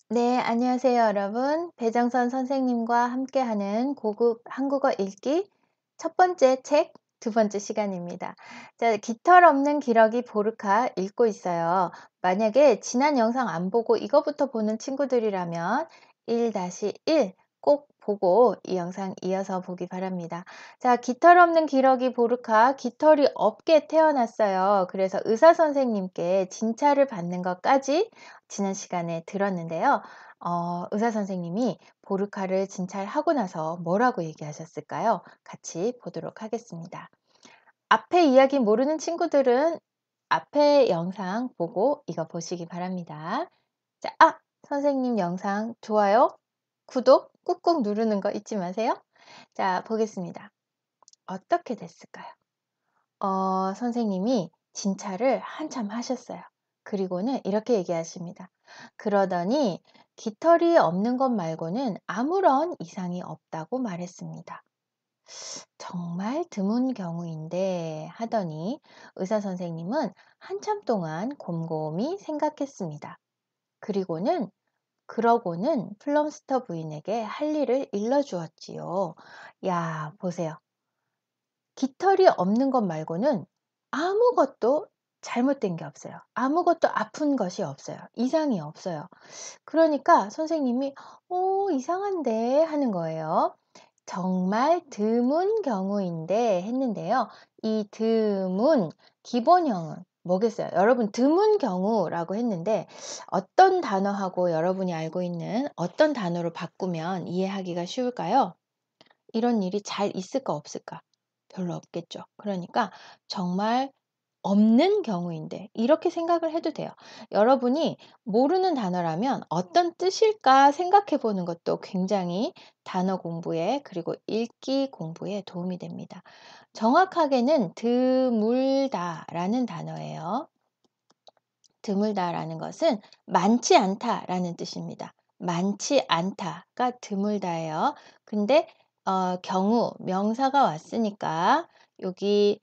네, 안녕하세요, 여러분. 배정선 선생님과 함께하는 고급 한국어 읽기 첫 번째 책, 두 번째 시간입니다. 자, 깃털 없는 기러기 보르카 읽고 있어요. 만약에 지난 영상 안 보고 이거부터 보는 친구들이라면 1-1 꼭 보고 이 영상 이어서 보기 바랍니다. 자, 깃털 없는 기러기 보르카, 깃털이 없게 태어났어요. 그래서 의사 선생님께 진찰을 받는 것까지 지난 시간에 들었는데요. 의사 선생님이 보르카를 진찰하고 나서 뭐라고 얘기하셨을까요? 같이 보도록 하겠습니다. 앞에 이야기 모르는 친구들은 앞에 영상 보고 이거 보시기 바랍니다. 자, 선생님 영상 좋아요, 구독 꾹꾹 누르는 거 잊지 마세요. 자, 보겠습니다. 어떻게 됐을까요? 선생님이 진찰을 한참 하셨어요. 그리고는 이렇게 얘기하십니다. 그러더니 깃털이 없는 것 말고는 아무런 이상이 없다고 말했습니다. 정말 드문 경우인데 하더니 의사 선생님은 한참 동안 곰곰이 생각했습니다. 그러고는 플럼스터 부인에게 할 일을 일러주었지요. 야, 보세요. 깃털이 없는 것 말고는 아무것도 잘못된 게 없어요. 아무것도 아픈 것이 없어요. 이상이 없어요. 그러니까 선생님이 이상한데 하는 거예요. 정말 드문 경우인데 했는데요. 이 드문 기본형은 뭐겠어요? 여러분 드문 경우라고 했는데 어떤 단어하고 여러분이 알고 있는 어떤 단어로 바꾸면 이해하기가 쉬울까요? 이런 일이 잘 있을까 없을까? 별로 없겠죠. 그러니까 정말 없는 경우인데 이렇게 생각을 해도 돼요. 여러분이 모르는 단어라면 어떤 뜻일까 생각해 보는 것도 굉장히 단어 공부에 그리고 읽기 공부에 도움이 됩니다. 정확하게는 드물다라는 단어예요. 드물다라는 것은 많지 않다라는 뜻입니다. 많지 않다가 드물다예요. 근데 경우 명사가 왔으니까 여기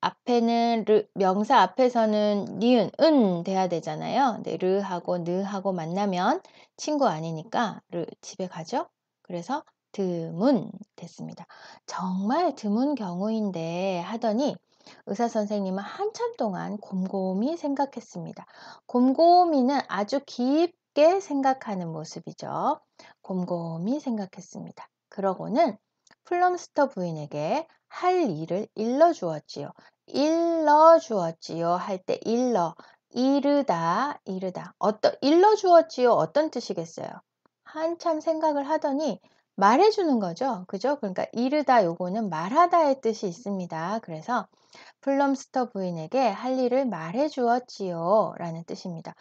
앞에는 명사 앞에서는 니은, 은 돼야 되잖아요. 근데 르하고 느하고 만나면 친구 아니니까 집에 가죠. 그래서 드문 됐습니다. 정말 드문 경우인데 하더니 의사 선생님은 한참 동안 곰곰이 생각했습니다. 곰곰이는 아주 깊게 생각하는 모습이죠. 곰곰이 생각했습니다. 그러고는 플럼스터 부인에게 할 일을 일러주었지요. 일러주었지요 할 때 이르다 일러주었지요 어떤 뜻이겠어요? 한참 생각을 하더니 말해주는 거죠. 그죠? 그러니까 이르다 요거는 말하다의 뜻이 있습니다. 그래서 플럼스터 부인에게 할 일을 말해주었지요 라는 뜻입니다.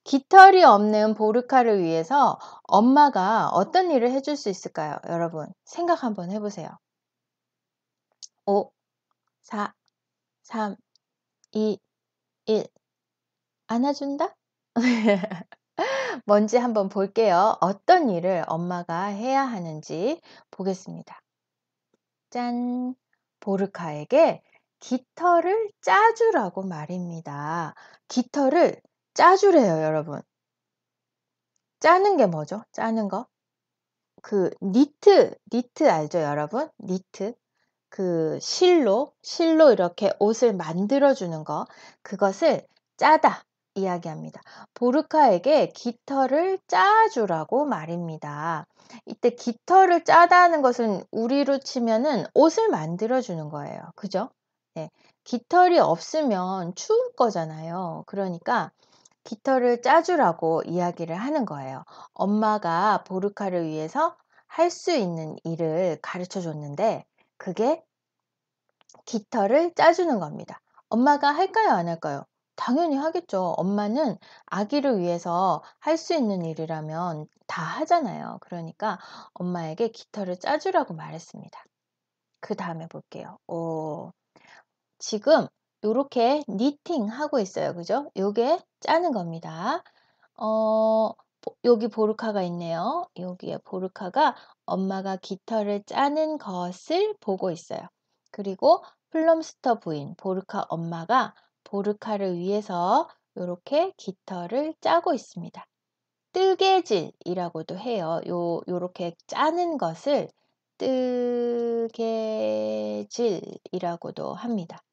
깃털이 없는 보르카를 위해서 엄마가 어떤 일을 해줄 수 있을까요? 여러분 생각 한번 해보세요. 5, 4, 3, 2, 1 안아준다? 뭔지 한번 볼게요. 어떤 일을 엄마가 해야 하는지 보겠습니다. 짠! 보르카에게 깃털을 짜주라고 말입니다. 깃털을 짜주래요, 여러분. 짜는 게 뭐죠? 짜는 거? 니트 알죠, 여러분? 니트. 실로 이렇게 옷을 만들어주는 거, 그것을 짜다 이야기합니다. 보르카에게 깃털을 짜주라고 말입니다. 이때 깃털을 짜다는 것은 우리로 치면은 옷을 만들어주는 거예요. 그죠? 네. 깃털이 없으면 추울 거잖아요. 그러니까 깃털을 짜주라고 이야기를 하는 거예요. 엄마가 보르카를 위해서 할 수 있는 일을 가르쳐 줬는데 그게 깃털을 짜주는 겁니다. 엄마가 할까요, 안 할까요? 당연히 하겠죠. 엄마는 아기를 위해서 할 수 있는 일이라면 다 하잖아요. 그러니까 엄마에게 깃털을 짜주라고 말했습니다. 그 다음에 볼게요. 지금 요렇게 니팅 하고 있어요. 그죠? 요게 짜는 겁니다. 여기 보르카가 있네요. 여기에 보르카가 엄마가 깃털을 짜는 것을 보고 있어요. 그리고 플럼스터 부인, 보르카 엄마가 보르카를 위해서 이렇게 깃털을 짜고 있습니다. 뜨개질이라고도 해요. 요렇게 짜는 것을 뜨개질이라고도 합니다.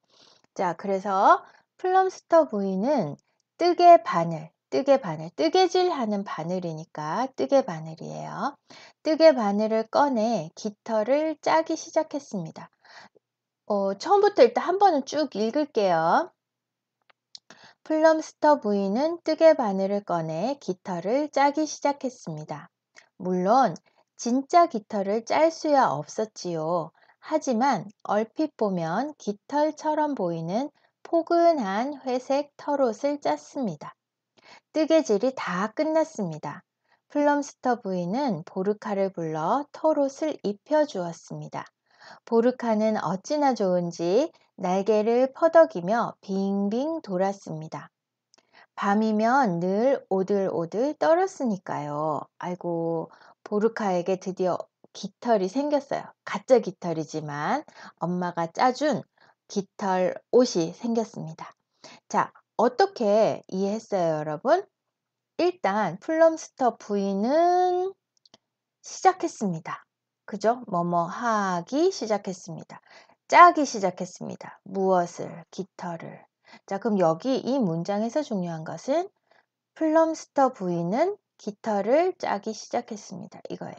자, 그래서 플럼스터 부위는 뜨개 바늘, 뜨개질하는 바늘이니까 뜨개 바늘이에요. 뜨개 바늘을 꺼내 깃털을 짜기 시작했습니다. 처음부터 일단 한 번은 쭉 읽을게요. 플럼스터 부인은 뜨개 바늘을 꺼내 깃털을 짜기 시작했습니다. 물론 진짜 깃털을 짤 수야 없었지요. 하지만 얼핏 보면 깃털처럼 보이는 포근한 회색 털옷을 짰습니다. 뜨개질이 다 끝났습니다. 플럼스터 부인은 보르카를 불러 털옷을 입혀주었습니다. 보르카는 어찌나 좋은지 날개를 퍼덕이며 빙빙 돌았습니다. 밤이면 늘 오들오들 떨었으니까요. 아이고, 보르카에게 드디어 깃털이 생겼어요. 가짜 깃털이지만 엄마가 짜준 깃털 옷이 생겼습니다. 자, 어떻게 이해했어요, 여러분? 일단 플럼스터 부인은 시작했습니다. 그죠? 뭐뭐 하기 시작했습니다. 짜기 시작했습니다. 무엇을? 깃털을. 자, 그럼 여기 이 문장에서 중요한 것은 플럼스터 부인은 깃털을 짜기 시작했습니다. 이거예요.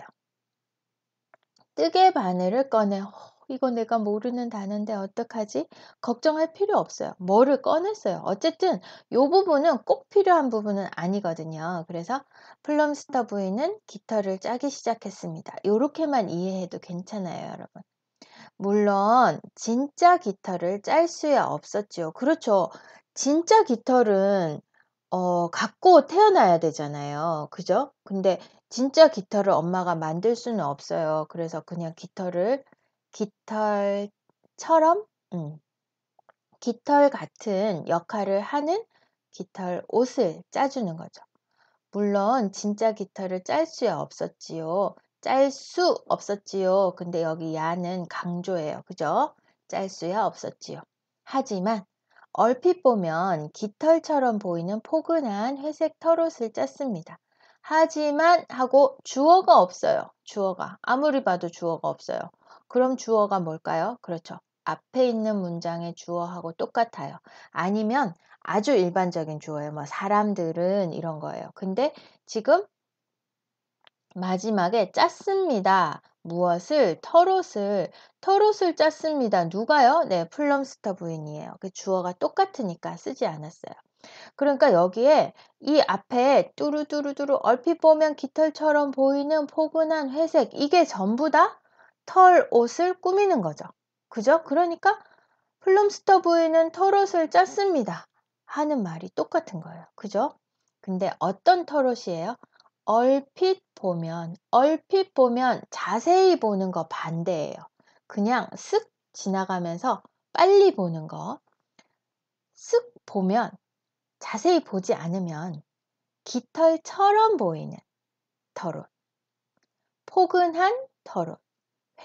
뜨개 바늘을 꺼내. 이거 내가 모르는 단어인데 어떡하지? 걱정할 필요 없어요. 뭐를 꺼냈어요. 어쨌든 이 부분은 꼭 필요한 부분은 아니거든요. 그래서 플럼스터 부인은 깃털을 짜기 시작했습니다. 이렇게만 이해해도 괜찮아요, 여러분. 물론 진짜 깃털을 짤 수야 없었죠. 그렇죠. 진짜 깃털은 갖고 태어나야 되잖아요. 그죠? 근데 진짜 깃털을 엄마가 만들 수는 없어요. 그래서 그냥 깃털처럼 깃털 같은 역할을 하는 깃털 옷을 짜주는 거죠. 물론 진짜 깃털을 짤 수야 없었지요. 짤 수 없었지요. 근데 여기 야는 강조예요. 그죠? 짤 수야 없었지요. 하지만 얼핏 보면 깃털처럼 보이는 포근한 회색 털옷을 짰습니다. 하지만 하고 주어가 없어요. 주어가. 아무리 봐도 주어가 없어요. 그럼 주어가 뭘까요? 그렇죠. 앞에 있는 문장의 주어하고 똑같아요. 아니면 아주 일반적인 주어예요. 뭐 사람들은 이런 거예요. 근데 지금 마지막에 짰습니다. 무엇을? 털옷을 짰습니다. 누가요? 네, 플럼스터 부인이에요. 그 주어가 똑같으니까 쓰지 않았어요. 그러니까 여기에 이 앞에 뚜루뚜루뚜루 얼핏 보면 깃털처럼 보이는 포근한 회색 이게 전부 다 털옷을 꾸미는 거죠. 그죠? 그러니까 플럼스터 부인은 털옷을 짰습니다. 하는 말이 똑같은 거예요. 그죠? 근데 어떤 털옷이에요? 얼핏 보면 자세히 보는 거 반대예요. 그냥 쓱 지나가면서 빨리 보는 거. 쓱 보면 자세히 보지 않으면 깃털처럼 보이는 털옷, 포근한 털옷,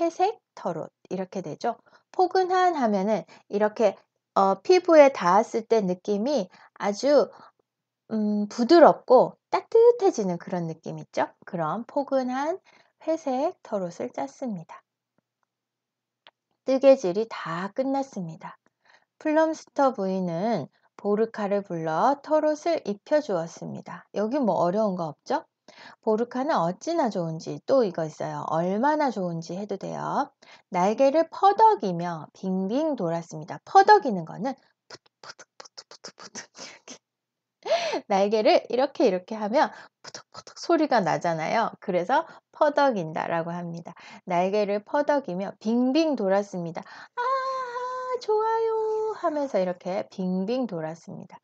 회색 털옷 이렇게 되죠. 포근한 하면은 이렇게 피부에 닿았을 때 느낌이 아주 부드럽고 따뜻해지는 그런 느낌 있죠. 그런 포근한 회색 털옷을 짰습니다. 뜨개질이 다 끝났습니다. 플럼스터 부인은 보르카를 불러 털옷을 입혀주었습니다. 여기 뭐 어려운 거 없죠? 보르카는 어찌나 좋은지 또 이거 있어요. 얼마나 좋은지 해도 돼요. 날개를 퍼덕이며 빙빙 돌았습니다. 퍼덕이는 거는 푸득푸득푸득푸득푸득 날개를 이렇게 하면 푸득푸득 소리가 나잖아요. 그래서 퍼덕인다라고 합니다. 날개를 퍼덕이며 빙빙 돌았습니다. 아, 좋아요 하면서 이렇게 빙빙 돌았습니다.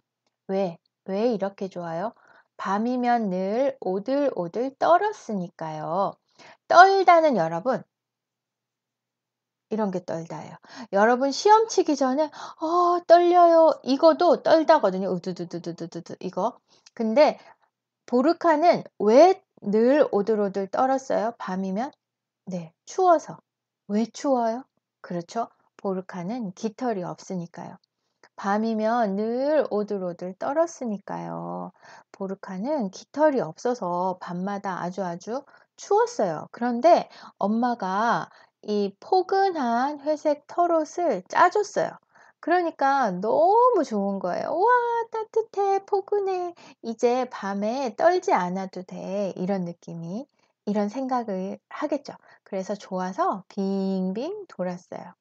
왜 이렇게 좋아요? 밤이면 늘 오들오들 떨었으니까요. 떨다는 여러분, 이런 게 떨다예요. 여러분 시험 치기 전에 떨려요. 이거도 떨다거든요. 우두두두두두두 이거. 근데 보르카는 왜 늘 오들오들 떨었어요? 밤이면? 네, 추워서. 왜 추워요? 그렇죠. 보르카는 깃털이 없으니까요. 밤이면 늘 오들오들 떨었으니까요. 보르카는 깃털이 없어서 밤마다 아주 추웠어요. 그런데 엄마가 이 포근한 회색 털옷을 짜줬어요. 그러니까 너무 좋은 거예요. 와, 따뜻해, 포근해. 이제 밤에 떨지 않아도 돼. 이런 느낌이, 이런 생각을 하겠죠. 그래서 좋아서 빙빙 돌았어요.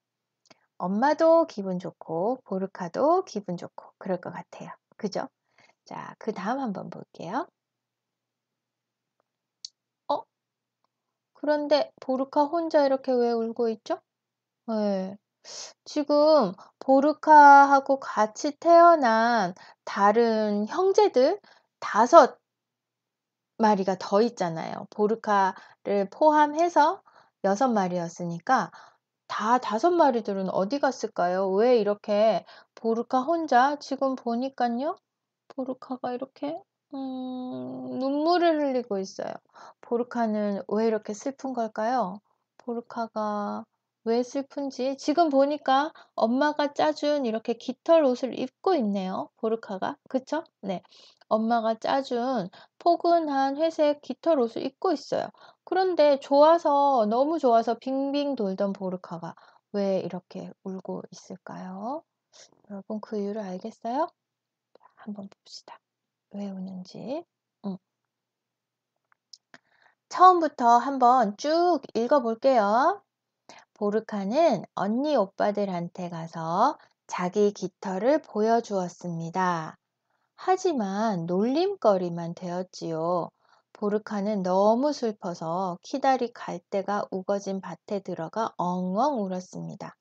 엄마도 기분 좋고, 보르카도 기분 좋고, 그럴 것 같아요. 그죠? 자, 그 다음 한번 볼게요. 어? 그런데 보르카 혼자 이렇게 왜 울고 있죠? 네. 지금 보르카하고 같이 태어난 다른 형제들 5마리가 더 있잖아요. 보르카를 포함해서 6마리였으니까 다 5마리들은 어디 갔을까요? 왜 이렇게 보르카 혼자 지금 보니깐요. 보르카가 이렇게 눈물을 흘리고 있어요. 보르카는 왜 이렇게 슬픈 걸까요? 보르카가 왜 슬픈지 지금 보니까 엄마가 짜준 이렇게 깃털 옷을 입고 있네요. 보르카가. 그쵸? 네. 엄마가 짜준 포근한 회색 깃털 옷을 입고 있어요. 그런데 좋아서 너무 좋아서 빙빙 돌던 보르카가 왜 이렇게 울고 있을까요? 여러분 그 이유를 알겠어요? 한번 봅시다. 왜 우는지. 처음부터 한번 쭉 읽어볼게요. 보르카는 언니 오빠들한테 가서 자기 깃털을 보여주었습니다. 하지만 놀림거리만 되었지요. 보르카는 너무 슬퍼서 키다리 갈대가 우거진 밭에 들어가 엉엉 울었습니다.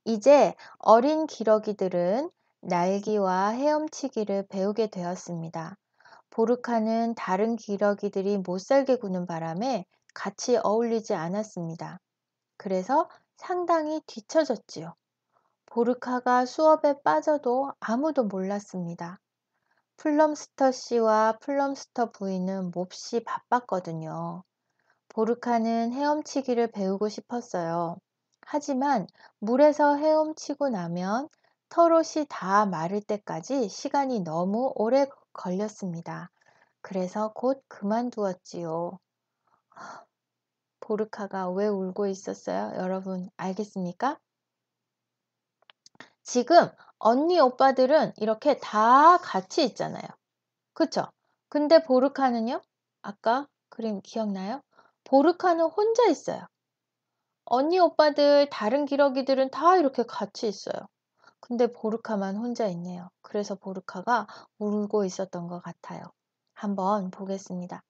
이제 어린 기러기들은 날기와 헤엄치기를 배우게 되었습니다. 보르카는 다른 기러기들이 못살게 구는 바람에 같이 어울리지 않았습니다. 그래서 상당히 뒤처졌지요. 보르카가 수업에 빠져도 아무도 몰랐습니다. 플럼스터 씨와 플럼스터 부인은 몹시 바빴거든요. 보르카는 헤엄치기를 배우고 싶었어요. 하지만 물에서 헤엄치고 나면 털옷이 다 마를 때까지 시간이 너무 오래 걸렸습니다. 그래서 곧 그만두었지요. 보르카가 왜 울고 있었어요? 여러분 알겠습니까? 지금 언니 오빠들은 이렇게 다 같이 있잖아요. 그쵸? 근데 보르카는요? 아까 그림 기억나요? 보르카는 혼자 있어요. 언니 오빠들 다른 기러기들은 다 이렇게 같이 있어요. 근데 보르카만 혼자 있네요. 그래서 보르카가 울고 있었던 것 같아요. 한번 보겠습니다.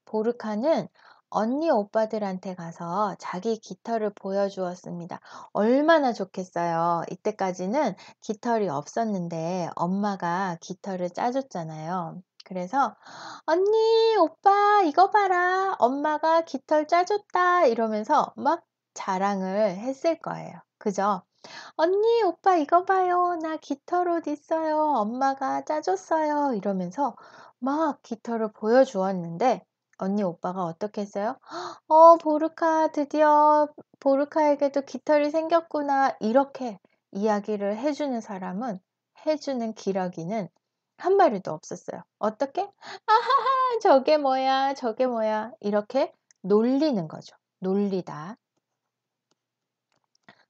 보르카는 언니 오빠들한테 가서 자기 깃털을 보여주었습니다. 얼마나 좋겠어요. 이때까지는 깃털이 없었는데 엄마가 깃털을 짜줬잖아요. 그래서 언니, 오빠, 이거 봐라. 엄마가 깃털 짜줬다. 이러면서 막 자랑을 했을 거예요. 그죠? 언니, 오빠, 이거 봐요. 나 깃털 옷 있어요. 엄마가 짜줬어요. 이러면서 막 깃털을 보여주었는데, 언니, 오빠가 어떻게 했어요? 보르카, 드디어 보르카에게도 깃털이 생겼구나. 이렇게 이야기를 해주는 사람은, 해주는 기러기는 한 마리도 없었어요. 어떻게? 아하하, 저게 뭐야, 저게 뭐야. 이렇게 놀리는 거죠. 놀리다.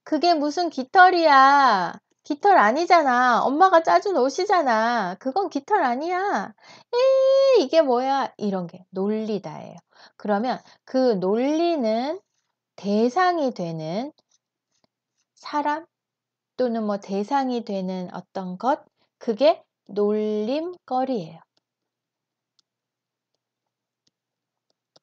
그게 무슨 깃털이야. 깃털 아니잖아. 엄마가 짜준 옷이잖아. 그건 깃털 아니야. 이게 뭐야. 이런 게 놀리다예요. 그러면 그 놀리는 대상이 되는 사람 또는 뭐 대상이 되는 어떤 것, 그게 놀림거리예요.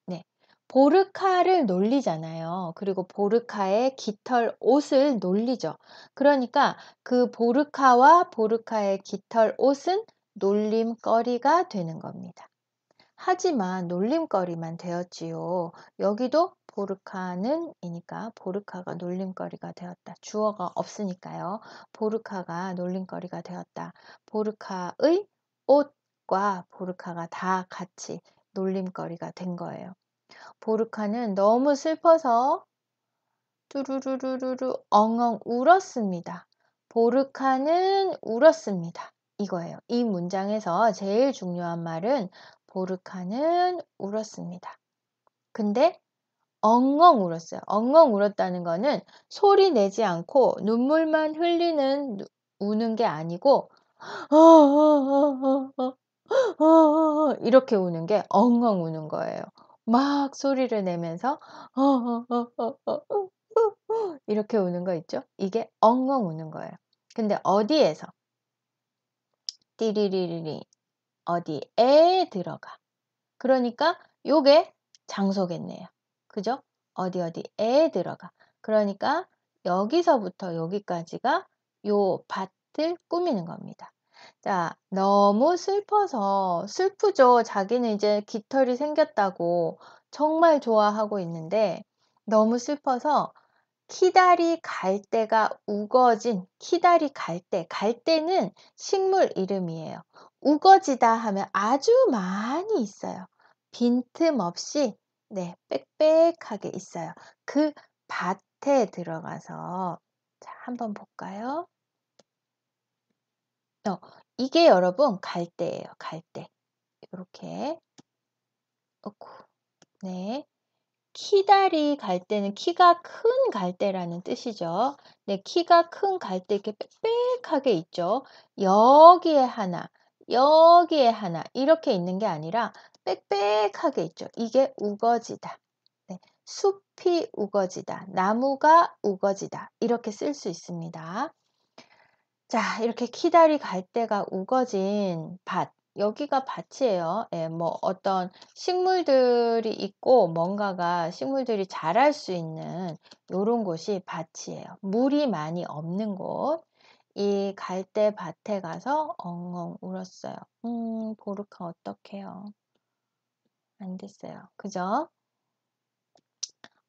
네. 보르카를 놀리잖아요. 그리고 보르카의 깃털 옷을 놀리죠. 그러니까 그 보르카와 보르카의 깃털 옷은 놀림거리가 되는 겁니다. 하지만 놀림거리만 되었지요. 여기도 보르카는 이니까 보르카가 놀림거리가 되었다. 주어가 없으니까요. 보르카가 놀림거리가 되었다. 보르카의 옷과 보르카가 다 같이 놀림거리가 된 거예요. 보르카는 너무 슬퍼서 뚜루루루루루 엉엉 울었습니다. 보르카는 울었습니다. 이거예요. 이 문장에서 제일 중요한 말은 보르카는 울었습니다. 근데 엉엉 울었어요. 엉엉 울었다는 거는 소리 내지 않고 눈물만 흘리는 우는 게 아니고 이렇게 우는 게 엉엉 우는 거예요. 막 소리를 내면서 이렇게 우는 거 있죠? 이게 엉엉 우는 거예요. 근데 어디에서? 띠리리리리 어디에 들어가. 그러니까 요게 장소겠네요. 그죠? 어디에 들어가. 그러니까 여기서부터 여기까지가 요 밭을 꾸미는 겁니다. 자, 너무 슬퍼서 슬프죠. 자기는 이제 깃털이 생겼다고 정말 좋아하고 있는데 너무 슬퍼서 키다리 갈대가 우거진 키다리 갈대. 갈대는 식물 이름이에요. 우거지다 하면 아주 많이 있어요. 빈틈없이 네, 빽빽하게 있어요. 그 밭에 들어가서 자, 한번 볼까요? 이게 여러분 갈대예요. 갈대. 이렇게 놓고 네. 키다리 갈대는 키가 큰 갈대라는 뜻이죠. 네, 키가 큰 갈대 이렇게 빽빽하게 있죠. 여기에 하나, 여기에 하나 이렇게 있는 게 아니라 빽빽하게 있죠. 이게 우거지다. 네, 숲이 우거지다. 나무가 우거지다. 이렇게 쓸 수 있습니다. 자, 이렇게 키다리 갈대가 우거진 밭. 여기가 밭이에요. 예, 뭐 어떤 식물들이 있고 뭔가가 식물들이 자랄 수 있는 요런 곳이 밭이에요. 물이 많이 없는 곳. 이 갈대 밭에 가서 엉엉 울었어요. 보르카 어떡해요? 안 됐어요. 그죠?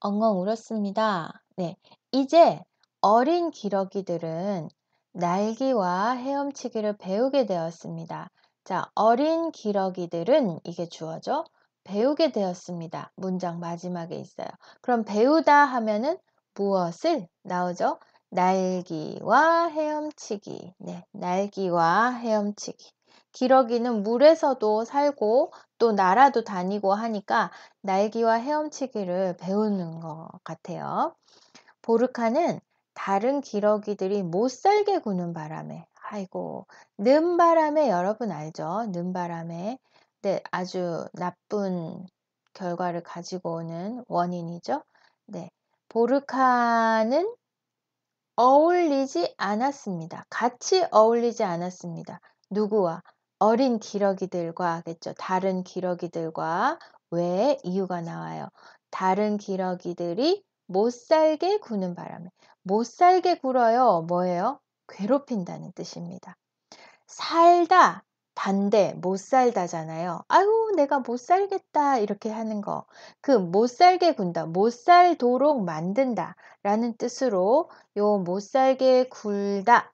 엉엉 울었습니다. 네, 이제 어린 기러기들은 날기와 헤엄치기를 배우게 되었습니다. 자, 어린 기러기들은 이게 주어죠. 배우게 되었습니다. 문장 마지막에 있어요. 그럼 배우다 하면은 무엇을 나오죠? 날기와 헤엄치기. 네, 날기와 헤엄치기. 기러기는 물에서도 살고 또 나라도 다니고 하니까 날기와 헤엄치기를 배우는 것 같아요. 보르카는 다른 기러기들이 못 살게 구는 바람에 아이고 는바람에 여러분 알죠? 는바람에 네, 아주 나쁜 결과를 가지고 오는 원인이죠. 네, 보르카는 어울리지 않았습니다. 같이 어울리지 않았습니다. 누구와? 어린 기러기들과 겠죠. 다른 기러기들과. 왜? 이유가 나와요. 다른 기러기들이 못 살게 구는 바람에. 못 살게 굴어요. 뭐예요? 괴롭힌다는 뜻입니다. 살다 반대 못 살다잖아요. 아유 내가 못 살겠다 이렇게 하는 거. 그 못 살게 군다. 못 살도록 만든다 라는 뜻으로 요 못 살게 굴다.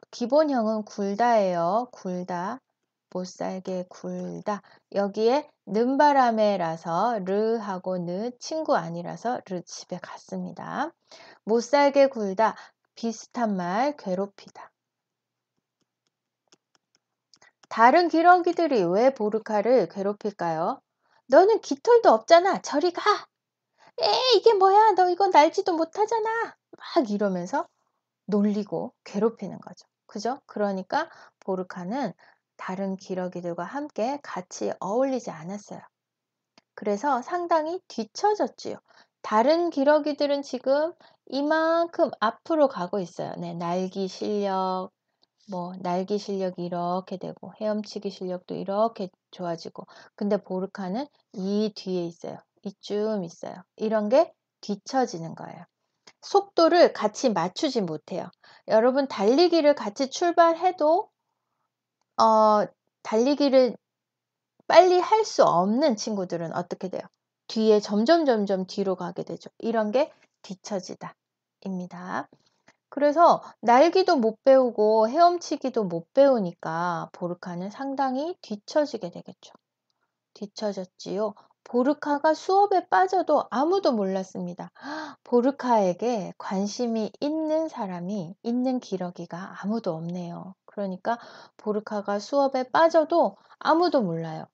기본형은 굴다예요. 굴다. 못 살게 굴다. 여기에 는바람에라서 르하고 느 친구 아니라서 르 집에 갔습니다. 못 살게 굴다. 비슷한 말 괴롭히다. 다른 기러기들이 왜 보르카를 괴롭힐까요? 너는 깃털도 없잖아. 저리 가. 이게 뭐야? 너 이거 날지도 못하잖아. 막 이러면서 놀리고 괴롭히는 거죠. 그죠? 그러니까 보르카는 다른 기러기들과 함께 같이 어울리지 않았어요. 그래서 상당히 뒤처졌지요. 다른 기러기들은 지금 이만큼 앞으로 가고 있어요. 네, 날기 실력, 날기 실력이 이렇게 되고 헤엄치기 실력도 이렇게 좋아지고 근데 보르카는 이 뒤에 있어요. 이쯤 있어요. 이런 게 뒤처지는 거예요. 속도를 같이 맞추지 못해요. 여러분 달리기를 같이 출발해도 달리기를 빨리 할 수 없는 친구들은 어떻게 돼요? 뒤에 점점 뒤로 가게 되죠. 이런 게 뒤처지다 입니다. 그래서 날기도 못 배우고 헤엄치기도 못 배우니까 보르카는 상당히 뒤처지게 되겠죠. 뒤처졌지요. 보르카가 수업에 빠져도 아무도 몰랐습니다. 보르카에게 관심이 있는 사람이 있는 기러기가 아무도 없네요. 그러니까 보르카가 수업에 빠져도 아무도 몰라요.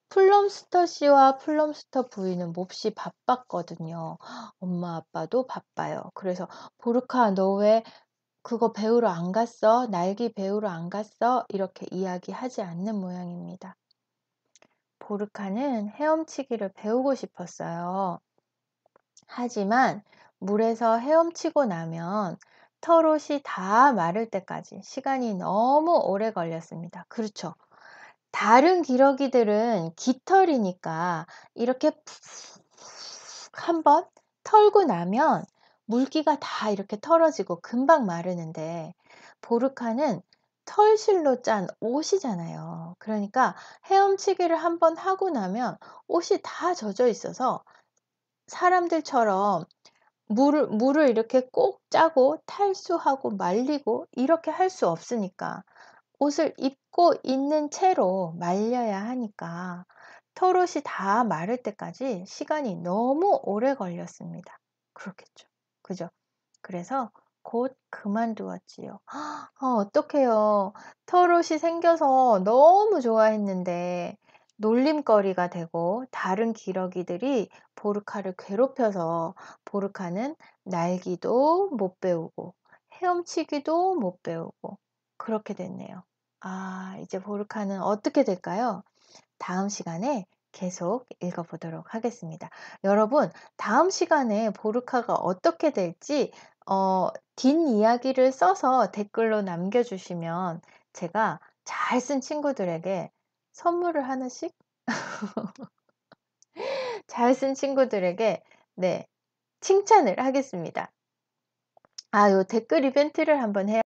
플럼스터 씨와 플럼스터 부인은 몹시 바빴거든요. 엄마 아빠도 바빠요. 그래서 "보르카 너 왜 그거 배우러 안 갔어? 날개 배우러 안 갔어?" 이렇게 이야기하지 않는 모양입니다. 보르카는 헤엄치기를 배우고 싶었어요. 하지만 물에서 헤엄치고 나면 털옷이 다 마를 때까지 시간이 너무 오래 걸렸습니다. 그렇죠. 다른 기러기들은 깃털이니까 이렇게 푹 한번 털고 나면 물기가 다 이렇게 털어지고 금방 마르는데 보르카는 털실로 짠 옷이잖아요. 그러니까 헤엄치기를 한번 하고 나면 옷이 다 젖어 있어서 사람들처럼 물을 이렇게 꼭 짜고 탈수하고 말리고 이렇게 할 수 없으니까 옷을 입고 있는 채로 말려야 하니까 털옷이 다 마를 때까지 시간이 너무 오래 걸렸습니다. 그렇겠죠. 그죠? 그래서 곧 그만두었지요. 어떡해요. 털옷이 생겨서 너무 좋아했는데 놀림거리가 되고 다른 기러기들이 보르카를 괴롭혀서 보르카는 날기도 못 배우고 헤엄치기도 못 배우고 그렇게 됐네요. 이제 보르카는 어떻게 될까요? 다음 시간에 계속 읽어보도록 하겠습니다. 여러분, 다음 시간에 보르카가 어떻게 될지 뒷이야기를 써서 댓글로 남겨주시면 제가 잘 쓴 친구들에게 선물을 하나씩 잘 쓴 친구들에게 네, 칭찬을 하겠습니다. 요 댓글 이벤트를 한번 해야